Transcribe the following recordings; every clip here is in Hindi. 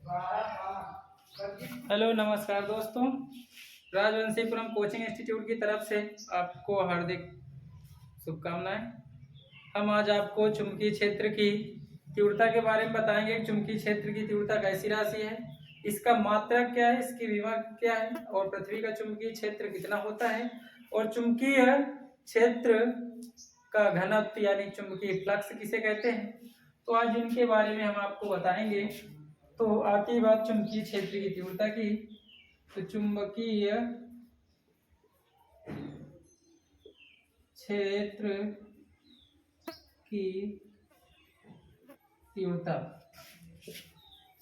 हेलो नमस्कार दोस्तों, राजवंशीपुरम कोचिंग इंस्टीट्यूट की तरफ से आपको हार्दिक शुभकामनाएं। हम आज आपको चुंबकीय क्षेत्र की तीव्रता के बारे में बताएंगे। चुंबकीय क्षेत्र की तीव्रता कैसी राशि है, इसका मात्रक क्या है, इसकी विभव क्या है और पृथ्वी का चुंबकीय क्षेत्र कितना होता है और चुंबकीय क्षेत्र का घनत्व यानी चुंबकीय फ्लक्स किसे कहते हैं। तो आज इनके बारे में हम आपको बताएंगे। तो आती बात चुंबकीय क्षेत्र की तीव्रता की, तो चुंबकीय क्षेत्र की तीव्रता,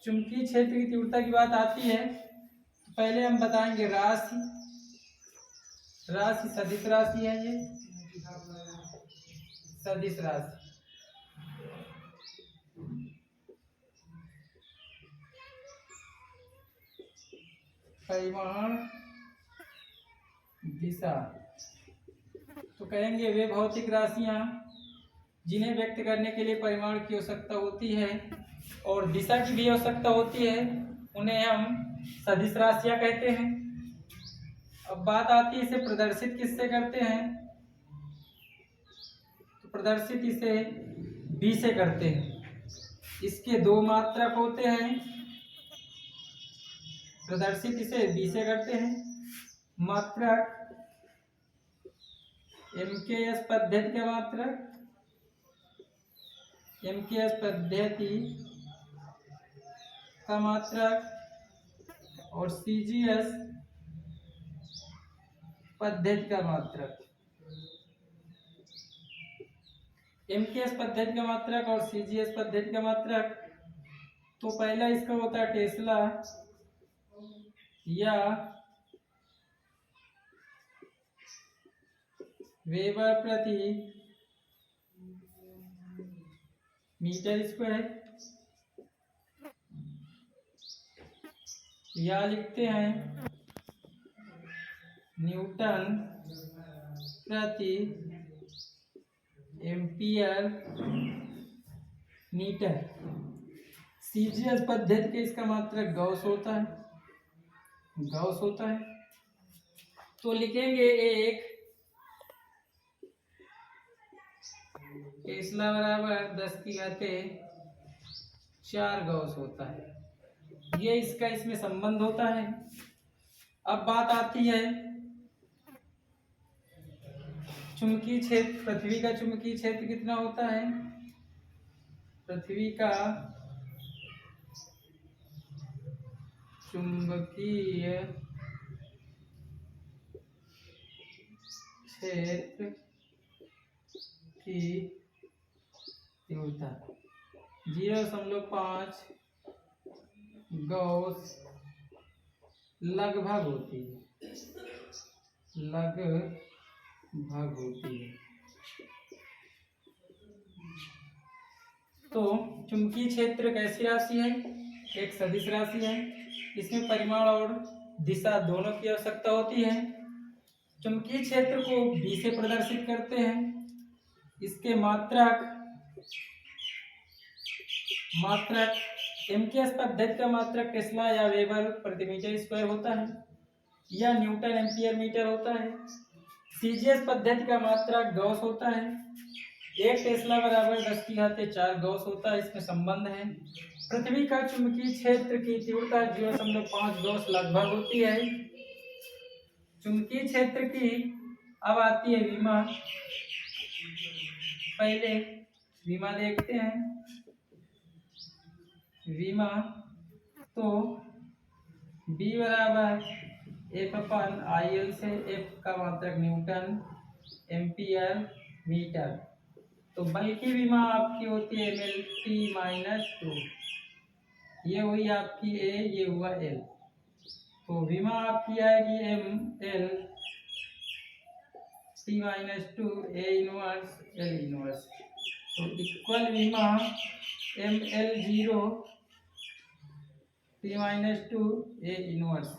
चुंबकीय क्षेत्र की तीव्रता की बात आती है तो पहले हम बताएंगे राशि सदिश राशि है। ये सदिश राशि परिमाण दिशा, तो कहेंगे वे भौतिक राशियां जिन्हें व्यक्त करने के लिए परिमाण की आवश्यकता होती है और दिशा की भी आवश्यकता होती है, उन्हें हम सदिश राशियां कहते हैं। अब बात आती है इसे प्रदर्शित किससे करते हैं, तो प्रदर्शित इसे बी से करते हैं। इसके दो मात्रक होते हैं, प्रदर्शित इसे बी से करते हैं। मात्रक MKS पद्धति का मात्रक, MKS पद्धति का मात्रक और CGS पद्धति का मात्रक। MKS पद्धति का मात्रक और CGS पद्धति का मात्रक, तो पहला इसका होता है टेस्ला या वेबर प्रति मीटर स्क्वायर, या लिखते हैं न्यूटन प्रति एम्पियर मीटर। CGS पद्धति के इसका मात्रक गॉस होता है। तो लिखेंगे एक टेस्ला बराबर 10⁴ गॉस होता है। ये इसका इसमें संबंध होता है। अब बात आती है चुंबकीय क्षेत्र, पृथ्वी का चुंबकीय क्षेत्र कितना होता है। पृथ्वी का चुंबकीय क्षेत्र की तीव्रता 0.5 गॉस लगभग होती है। तो चुंबकीय क्षेत्र कैसी राशि है, एक सदिश राशि है। इसमें परिमाण और दिशा दोनों की आवश्यकता होती है। चुंबकीय क्षेत्र को बी से प्रदर्शित करते हैं। इसके मात्रक MKS पद्धति का मात्रक टेस्ला या वेबर प्रति मीटर स्क्वायर होता है या न्यूटन एम्पियर मीटर होता है। CGS पद्धति का मात्रक गॉस होता है। एक टेस्ला बराबर 10⁴ गॉस होता है। इसमें संबंध है। पृथ्वी का चुंबकीय क्षेत्र की तीव्रता 0.5 गॉस लगभग होती है। चुंबकीय क्षेत्र की अब आती है विमा। पहले विमा देखते हैं। विमा तो B बराबर F/IL से, F का मात्रक न्यूटन एम्पियर मीटर। तो बल की विमा आपकी होती है MLT-2। ये हुई आपकी A, ये हुआ L। तो विमा आपकी आएगी MLT-2 A inverse L inverse. तो इक्वल विमा ML0 T-2 A इनवर्स,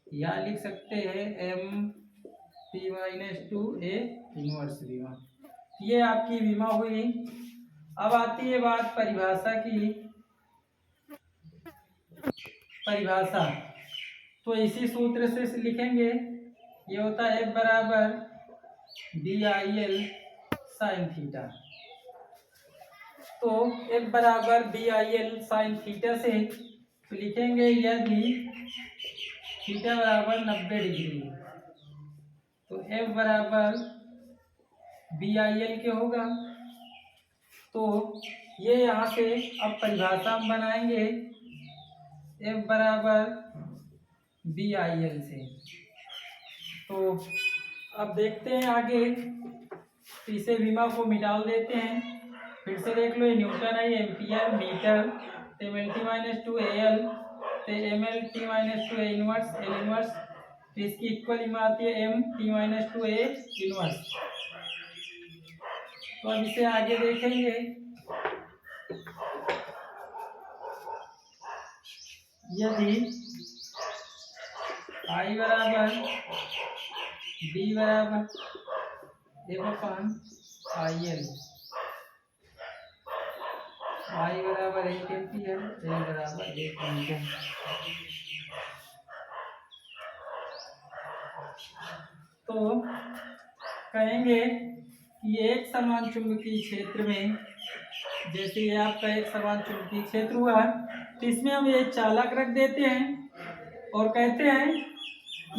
या लिख सकते हैं MP-2 A इनवर्स विमा। ये आपकी विमा हुई। अब आती है बात परिभाषा की। परिभाषा, तो इसी सूत्र से लिखेंगे। ये होता है F बराबर BIL साइन थीटा। तो F बराबर BIL साइन थीटा से तो लिखेंगे यदि थीटा बराबर 90 डिग्री, तो F बराबर BIL क्या होगा। तो ये यहाँ से अब परिभाषा हम बनाएंगे F बराबर BIL से। तो अब देखते हैं आगे, तो इसे विमा को मिटा देते हैं। फिर से देख लो, ये न्यूटन है, ये एम्पियर, मीटर, तो MLT-2 AL, तो MLT-2 A inverse L inverse, तो इसकी इक्वल इमा आती है MT-2 A इनवर्स। तो अब इसे आगे देखेंगे। यदि I बराबर B बराबर F/IL, I बराबर 1 एम्पियर, L बराबर 1 मीटर, तो कहेंगे कि एक समान चुंबकीय क्षेत्र में, जैसे ये आपका एक समान चुंबकीय क्षेत्र हुआ, तो इसमें हम ये चालक रख देते हैं और कहते हैं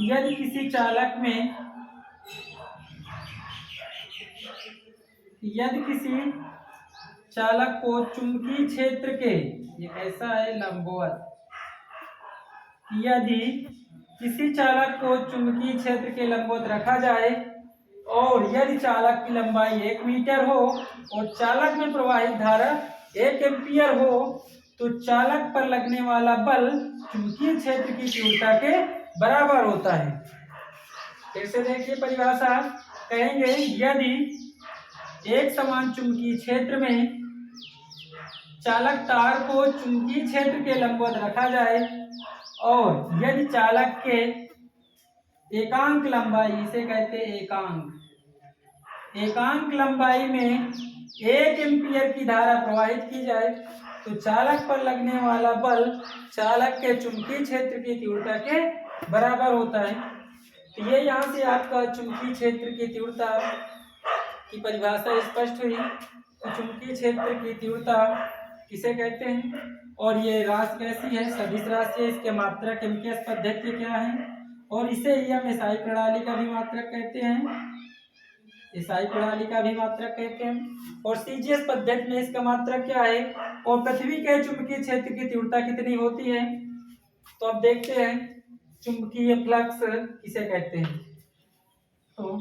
यदि किसी चालक में, यदि किसी चालक को चुंबकीय क्षेत्र के, ये ऐसा है लंबवत, यदि किसी चालक को चुंबकीय क्षेत्र के लंबवत रखा जाए और यदि चालक की लंबाई 1 मीटर हो और चालक में प्रवाहित धारा 1 एम्पियर हो, तो चालक पर लगने वाला बल चुंबकीय क्षेत्र की तीव्रता के बराबर होता है। फिर से देखिए परिभाषा, कहेंगे यदि एक समान चुंबकीय क्षेत्र में चालक तार को चुंबकीय क्षेत्र के लंबवत रखा जाए और यदि चालक के एकांक लंबाई, इसे कहते हैं एकांक लंबाई में 1 एम्पियर की धारा प्रवाहित की जाए, तो चालक पर लगने वाला बल चालक के चुंबकीय क्षेत्र की तीव्रता के बराबर होता है। तो ये यहाँ से आपका चुंबकीय क्षेत्र की तीव्रता की परिभाषा स्पष्ट हुई। तो चुंबकीय क्षेत्र की तीव्रता किसे कहते हैं, और ये राशि कैसी है, सदिश राशि है, इसके मात्रक MKS पद्धति क्या है, और इसे ही हम SI प्रणाली का भी मात्रक कहते हैं, SI प्रणाली का भी मात्रक कहते हैं। और CGS पद्धति में इसका मात्रक क्या है, और पृथ्वी के चुंबकीय क्षेत्र की तीव्रता कितनी होती है। तो अब देखते हैं चुंबकीय फ्लक्स किसे कहते हैं। तो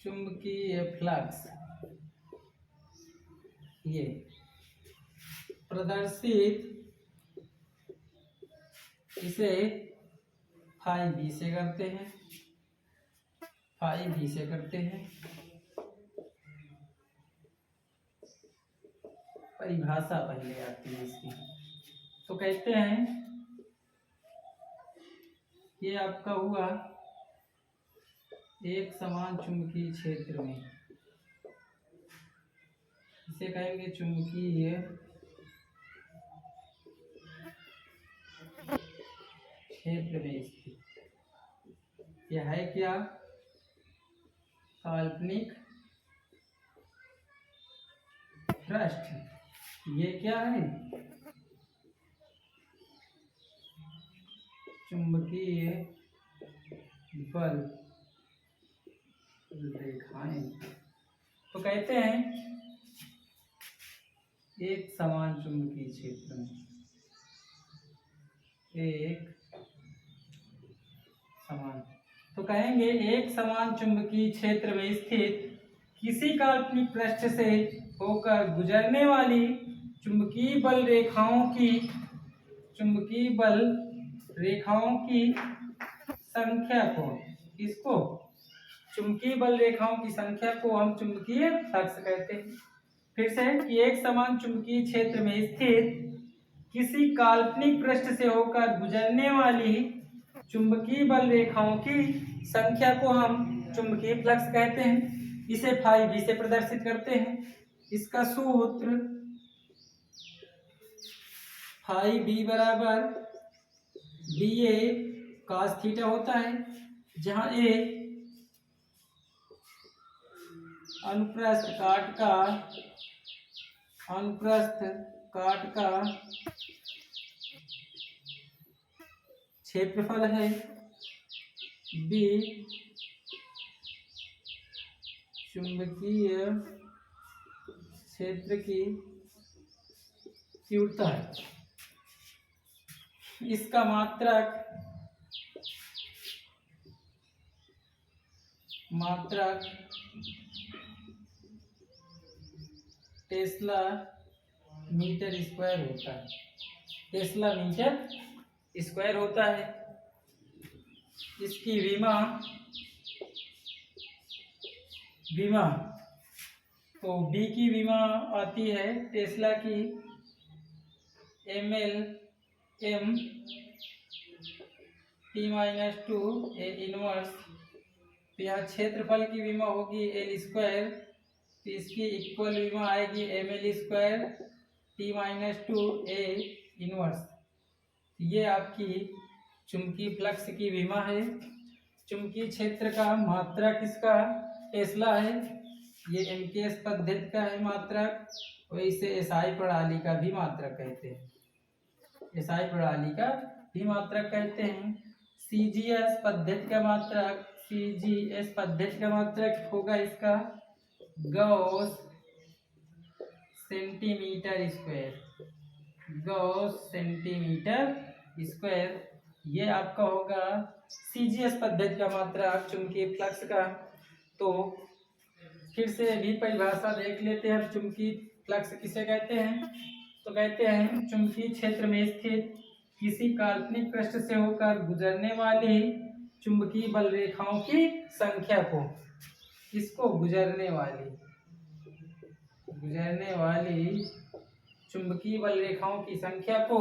चुंबकीय फ्लक्स ये प्रदर्शित इसे फाई बी से करते हैं, परिभाषा पहले आती है इसकी। तो कहते हैं ये आपका हुआ एक समान चुंबकीय क्षेत्र में, इसे कहेंगे चुंबकीय क्षेत्र में स्थित। यह है क्या, काल्पनिक पृष्ठ। ये क्या है, चुंबकीय बल रेखाएं। तो कहते हैं एक समान चुंबकीय क्षेत्र में, एक समान, तो कहेंगे एक समान चुंबकीय क्षेत्र में स्थित किसी काल्पनिक पृष्ठ से होकर गुजरने वाली चुंबकीय बल रेखाओं की संख्या को, चुंबकीय बल रेखाओं की संख्या को हम चुंबकीय फ्लक्स कहते हैं। फिर से कि एक समान चुंबकीय क्षेत्र में स्थित किसी काल्पनिक पृष्ठ से होकर गुजरने वाली चुंबकीय बल रेखाओं की संख्या को हम चुंबकीय फ्लक्स कहते हैं। इसे फाई बी से प्रदर्शित करते हैं। इसका सूत्र फाई बी बराबर बी ए cos थीटा होता है, जहां ए अनुप्रस्थ काट का क्षेत्रफल है, बी चुंबकीय क्षेत्र की तीव्रता है। इसका मात्रक टेस्ला मीटर स्क्वायर होता है। टेस्ला मीटर स्क्वायर होता है। इसकी विमा तो बी की विमा आती है टेस्ला की ml/m t-2 A इनवर्स। तो यहाँ क्षेत्रफल की विमा होगी L², तो इसकी इक्वल विमा आएगी ml² t-2 A इनवर्स। ये आपकी चुंबकीय फ्लक्स की विमा है। चुंबकीय क्षेत्र का मात्रक किसका टेस्ला है। ये MKS पद्धति का है मात्रक, और इसे एसआई प्रणाली का भी मात्रक कहते हैं। एसआई प्रणाली का भी मात्रक कहते हैं। CGS पद्धति का मात्रक होगा इसका गॉस सेंटीमीटर स्क्वायर। ये आपका होगा CGS पद्धति का मात्रक चुंबकीय फ्लक्स का। तो फिर से भी परिभाषा देख लेते हैं। चुंबकीय फ्लक्स किसे कहते हैं, तो कहते हैं चुंबकीय क्षेत्र में स्थित किसी काल्पनिक पृष्ठ से होकर गुजरने वाली चुंबकीय बल रेखाओं की संख्या को, इसको गुजरने वाली चुंबकीय बल रेखाओं की संख्या को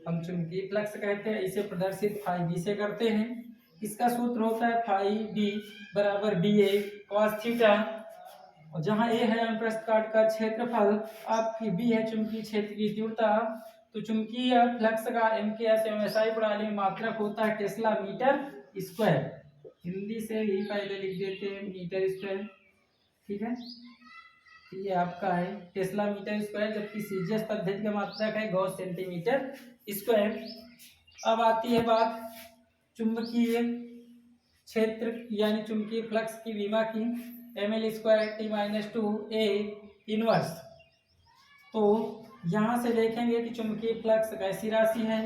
हम चुंबकीय फ्लक्स कहते हैं। इसे प्रदर्शित फाई बी से करते हैं। इसका सूत्र होता है फाई बी बराबर बी ए cos थीटा, और जहां ए है अनुप्रस्थ काट का क्षेत्रफल, आपकी बी है चुंबकीय क्षेत्र की तीव्रता। तो चुंबकीय फ्लक्स का MKS एवं SI प्रणाली में मात्रक होता है टेस्ला मीटर स्क्वायर। हिंदी से ही पहले लिख देते हैं मीटर स्क्वायर, ठीक है। ये आपका है टेस्ला मीटर स्क्वायर, जबकि CGS पद्धति का मात्रक है गॉस सेंटीमीटर स्क्वायर। अब आती है बात चुंबकीय क्षेत्र यानी चुंबकीय फ्लक्स की विमा की ml² t-2 A इनवर्स। तो यहाँ से देखेंगे कि चुंबकीय फ्लक्स कैसी राशि है।